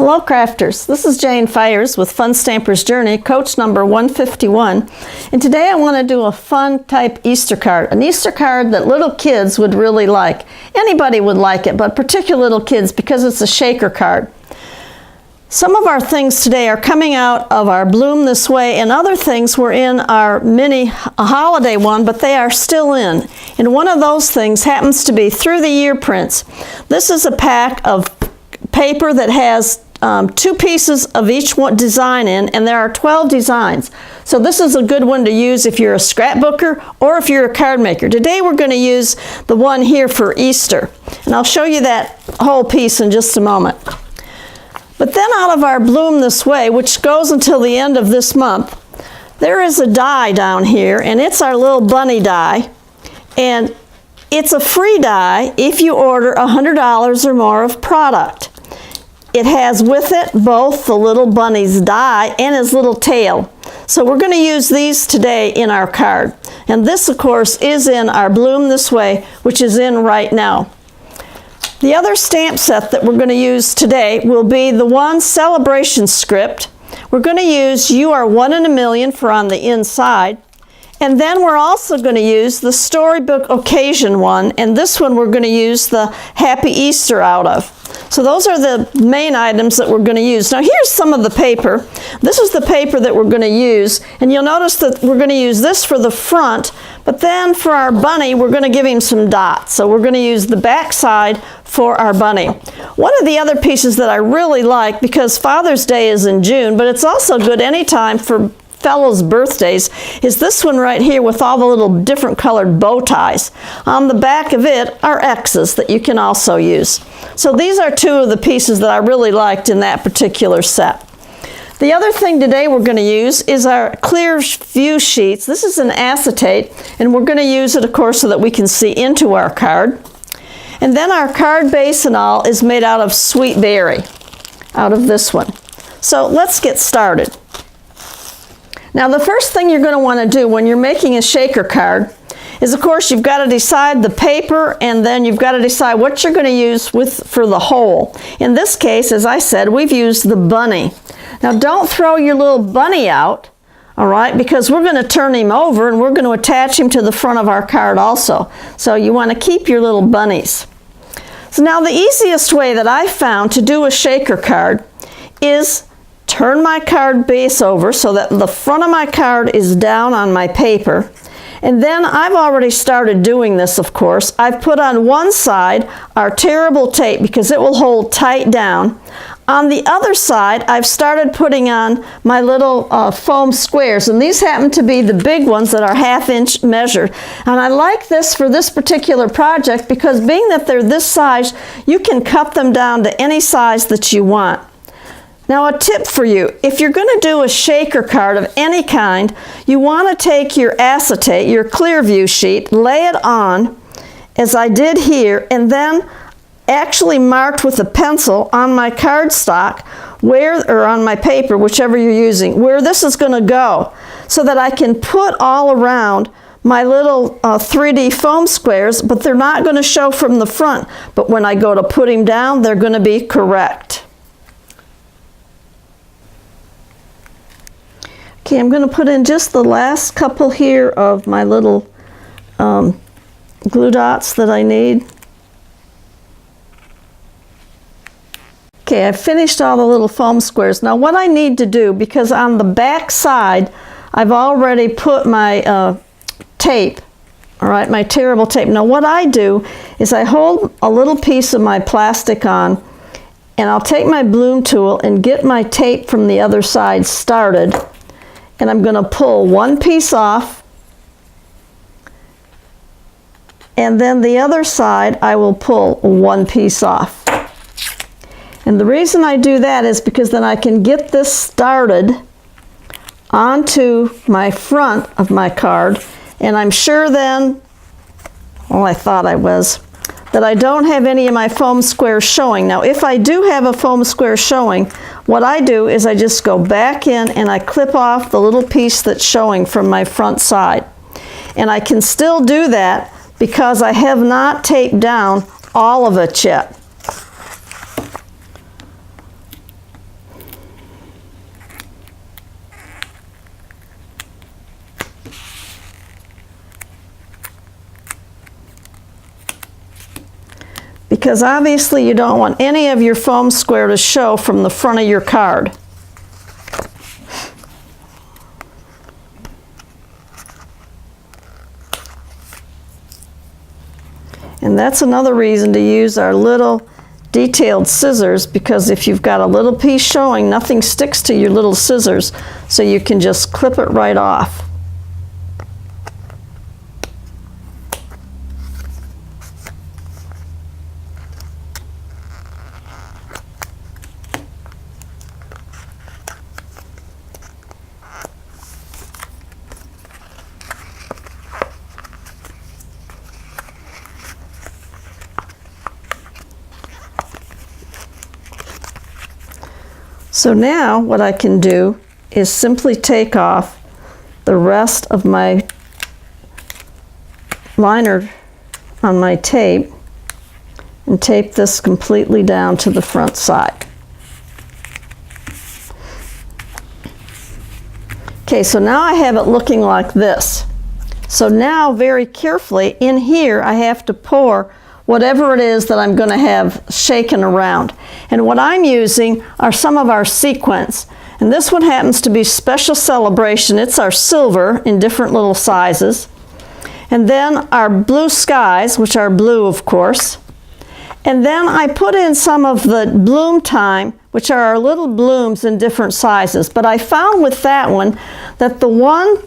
Hello crafters, this is Jane Fires with Fun Stamper's Journey, coach number 151, and today I want to do a fun type Easter card, an Easter card that little kids would really like. Anybody would like it, but particularly little kids because it's a shaker card. Some of our things today are coming out of our Bloom This Way, and other things were in our mini holiday one, but they are still in. And one of those things happens to be Through the Year prints. This is a pack of paper that has 2 pieces of each one design in, and there are 12 designs. So this is a good one to use if you're a scrapbooker or if you're a card maker. Today we're going to use the one here for Easter, and I'll show you that whole piece in just a moment. But then out of our Bloom This Way, which goes until the end of this month, there is a die down here, and it's our little bunny die, and it's a free die if you order $100 or more of product. It has with it both the little bunny's die and his little tail. So we're going to use these today in our card. And this, of course, is in our Bloom This Way, which is in right now. The other stamp set that we're going to use today will be the one celebration script. We're going to use You Are One in a Million for on the inside. And then we're also going to use the Storybook Occasion one, and this one we're going to use the Happy Easter out of. So those are the main items that we're going to use. Now here's some of the paper. This is the paper that we're going to use, and you'll notice that we're going to use this for the front, but then for our bunny we're going to give him some dots. So we're going to use the back side for our bunny. One of the other pieces that I really like, because Father's Day is in June, but it's also good anytime for fellows' birthdays, is this one right here with all the little different colored bow ties. On the back of it are X's that you can also use. So these are 2 of the pieces that I really liked in that particular set. The other thing today we're going to use is our clear view sheets. This is an acetate, and we're going to use it, of course, so that we can see into our card. And then our card base and all is made out of Sweet Berry, out of this one. So let's get started. Now the first thing you're going to want to do when you're making a shaker card is, of course, you've got to decide the paper, and then you've got to decide what you're going to use for the hole. In this case, as I said, we've used the bunny. Now don't throw your little bunny out, all right, because we're going to turn him over and we're going to attach him to the front of our card also. So you want to keep your little bunnies. So now the easiest way that I found to do a shaker card is turn my card base over so that the front of my card is down on my paper. And then I've already started doing this, of course. I've put on one side our tearable tape because it will hold tight down. On the other side, I've started putting on my little foam squares, and these happen to be the big ones that are 1/2 inch measured. And I like this for this particular project because being that they're this size, you can cut them down to any size that you want. Now a tip for you, if you're going to do a shaker card of any kind, you want to take your acetate, your clear view sheet, lay it on, as I did here, and then actually marked with a pencil on my cardstock or on my paper, whichever you're using, where this is going to go, so that I can put all around my little 3D foam squares, but they're not going to show from the front. But when I go to put them down, they're going to be correct. Okay, I'm going to put in just the last couple here of my little glue dots that I need. Okay, I've finished all the little foam squares. Now what I need to do, because on the back side I've already put my tape, all right, my tearable tape. Now what I do is I hold a little piece of my plastic on, and I'll take my Bloom tool and get my tape from the other side started. And I'm going to pull one piece off, and then the other side I will pull one piece off. And the reason I do that is because then I can get this started onto my front of my card, and I'm sure then, well, I thought I was, that I don't have any of my foam squares showing. Now if I do have a foam square showing, what I do is I just go back in and I clip off the little piece that's showing from my front side. And I can still do that because I have not taped down all of it yet. because obviously you don't want any of your foam square to show from the front of your card. And that's another reason to use our little detailed scissors, because if you've got a little piece showing, nothing sticks to your little scissors, so you can just clip it right off. So now what I can do is simply take off the rest of my liner on my tape and tape this completely down to the front side. Okay, so now I have it looking like this. So now very carefully in here I have to pour whatever it is that I'm going to have shaken around. And what I'm using are some of our sequins. And this one happens to be Special Celebration. It's our silver in different little sizes. And then our Blue Skies, which are blue, of course. And then I put in some of the Bloom Time, which are our little blooms in different sizes. But I found with that one that the one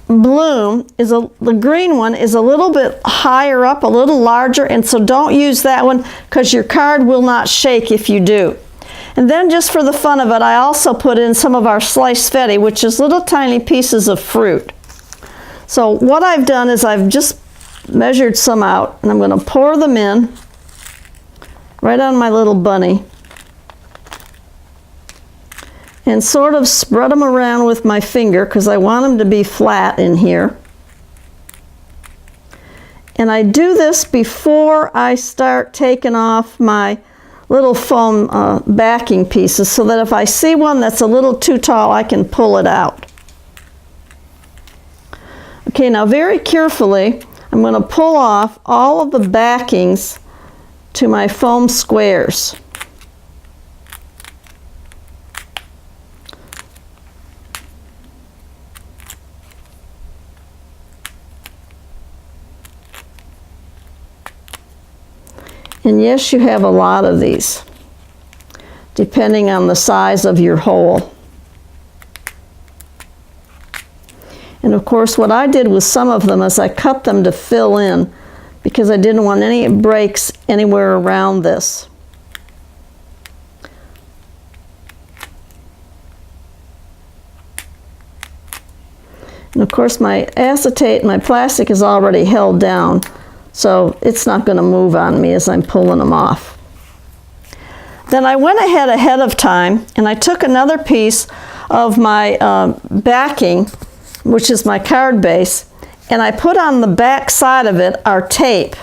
bloom is the green one is a little bit higher up, a little larger, and so don't use that one because your card will not shake if you do. And then just for the fun of it, I also put in some of our sliced feta, which is little tiny pieces of fruit. So what I've done is I've just measured some out, and I'm going to pour them in right on my little bunny and sort of spread them around with my finger because I want them to be flat in here. And I do this before I start taking off my little foam backing pieces, so that if I see one that's a little too tall, I can pull it out. Okay, now very carefully, I'm going to pull off all of the backings to my foam squares. And yes, you have a lot of these, depending on the size of your hole. And of course, what I did with some of them is I cut them to fill in because I didn't want any breaks anywhere around this. And of course, my acetate, my plastic is already held down, so it's not going to move on me as I'm pulling them off. Then I went ahead of time and I took another piece of my backing, which is my card base, and I put on the back side of it our tape.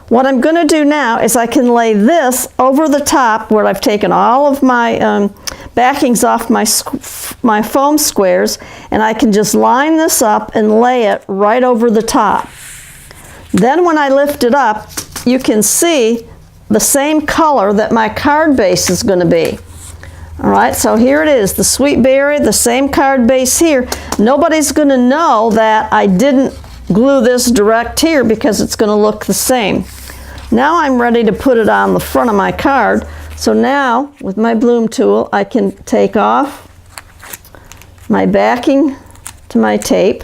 What I'm going to do now is I can lay this over the top where I've taken all of my backings off my foam squares, and I can just line this up and lay it right over the top. Then when I lift it up, you can see the same color that my card base is going to be. All right, so here it is, the Sweet Berry, the same card base here. Nobody's going to know that I didn't glue this direct here because it's going to look the same. Now I'm ready to put it on the front of my card. So now, with my bloom tool, I can take off my backing to my tape.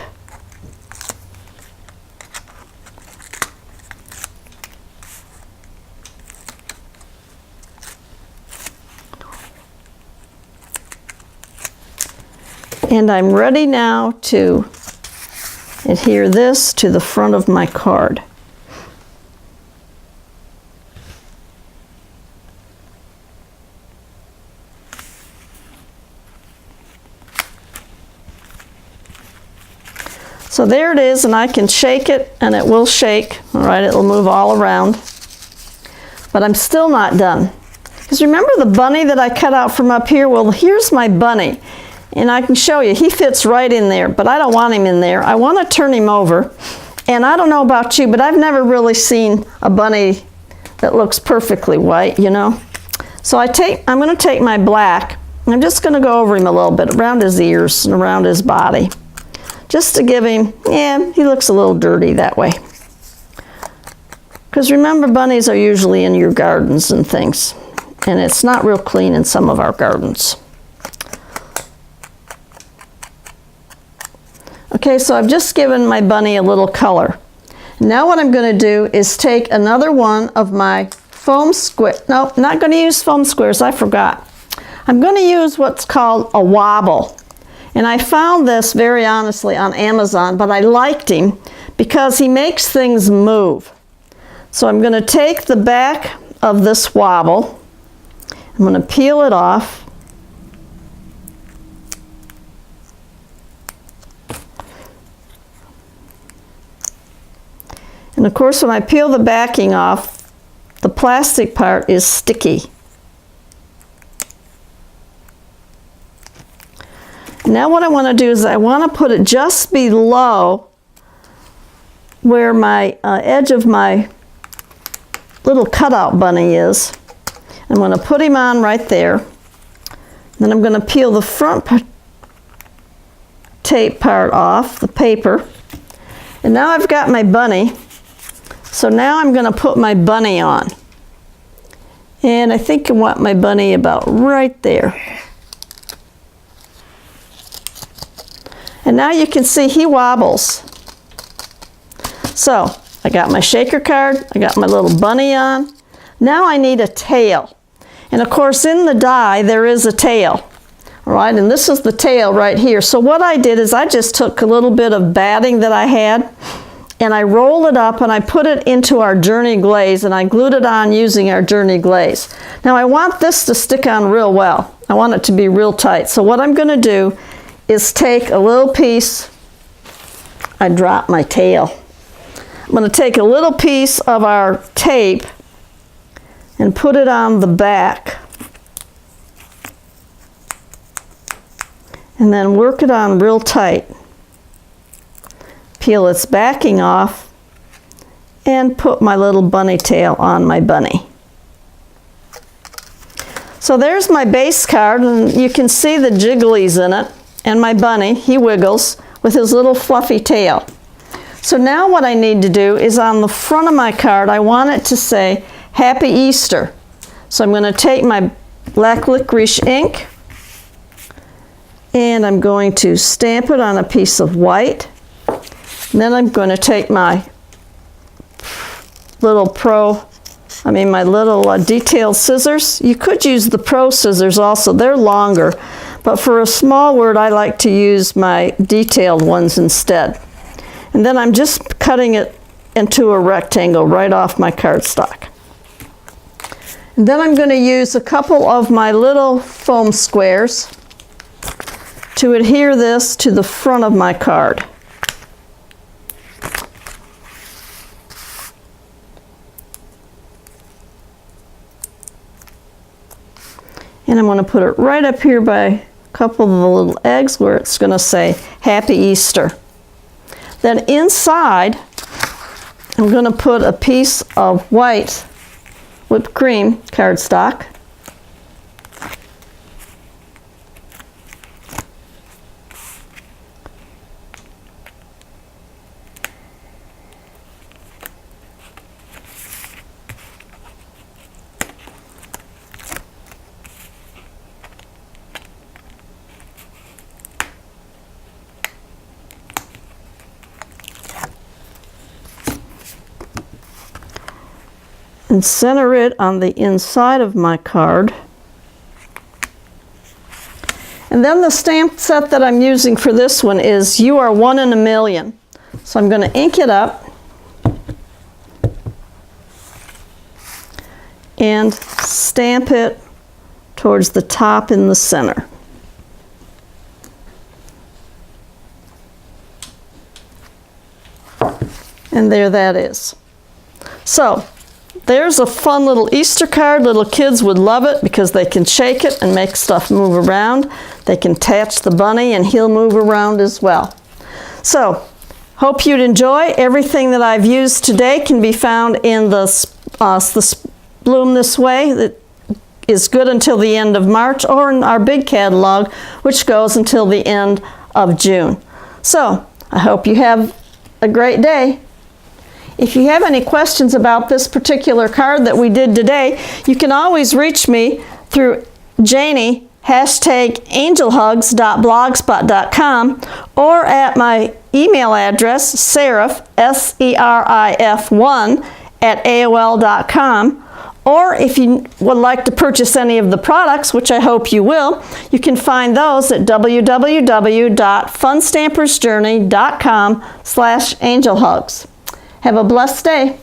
And I'm ready now to adhere this to the front of my card. So there it is, and I can shake it, and it will shake. All right, it'll move all around. But I'm still not done. Because remember the bunny that I cut out from up here? Well, here's my bunny. And I can show you, he fits right in there, but I don't want him in there. I want to turn him over. And I don't know about you, but I've never really seen a bunny that looks perfectly white, you know. So I'm going to take my black, and I'm just going to go over him a little bit, around his ears and around his body, just to give him, yeah, he looks a little dirty that way. Because remember, bunnies are usually in your gardens and things, and it's not real clean in some of our gardens. Okay, so I've just given my bunny a little color. Now what I'm going to do is take another one of my foam square. No, not going to use foam squares, I forgot. I'm going to use what's called a wobble. And I found this very honestly on Amazon, but I liked him because he makes things move. So I'm going to take the back of this wobble. I'm going to peel it off. And of course, when I peel the backing off, the plastic part is sticky. Now what I want to do is I want to put it just below where my edge of my little cutout bunny is. I'm going to put him on right there. Then I'm going to peel the front tape part off, the paper. And now I've got my bunny. So now I'm going to put my bunny on. And I think I want my bunny about right there. And now you can see he wobbles. So I got my shaker card, I got my little bunny on. Now I need a tail. And of course in the die there is a tail. All right, and this is the tail right here. So what I did is I just took a little bit of batting that I had, and I rolled it up and I put it into our Journey glaze, and I glued it on using our Journey glaze. Now I want this to stick on real well. I want it to be real tight. So what I'm going to do is take a little piece, I dropped my tail. I'm going to take a little piece of our tape and put it on the back. And then work it on real tight. Peel its backing off and put my little bunny tail on my bunny. So there's my base card, and you can see the jigglies in it, and my bunny, he wiggles with his little fluffy tail. So now what I need to do is on the front of my card, I want it to say Happy Easter. So I'm going to take my black licorice ink and I'm going to stamp it on a piece of white. And then I'm going to take my little detailed scissors. You could use the Pro scissors also, they're longer. But for a small word, I like to use my detailed ones instead. And then I'm just cutting it into a rectangle right off my cardstock. And then I'm going to use a couple of my little foam squares to adhere this to the front of my card. And I'm going to put it right up here by a couple of the little eggs where it's going to say Happy Easter. Then inside, I'm going to put a piece of white whipped cream cardstock. And center it on the inside of my card. And then the stamp set that I'm using for this one is You Are One in a Million. So I'm going to ink it up and stamp it towards the top in the center. And there that is. So there's a fun little Easter card. Little kids would love it because they can shake it and make stuff move around. They can attach the bunny and he'll move around as well. So, hope you'd enjoy. Everything that I've used today can be found in the bloom this way that is good until the end of March, or in our big catalog, which goes until the end of June. So I hope you have a great day. If you have any questions about this particular card that we did today, you can always reach me through Janie #angelhugs.blogspot.com or at my email address serif, SERIF1 @AOL.com. Or if you would like to purchase any of the products, which I hope you will, you can find those at www.funstampersjourney.com/angelhugs. Have a blessed day.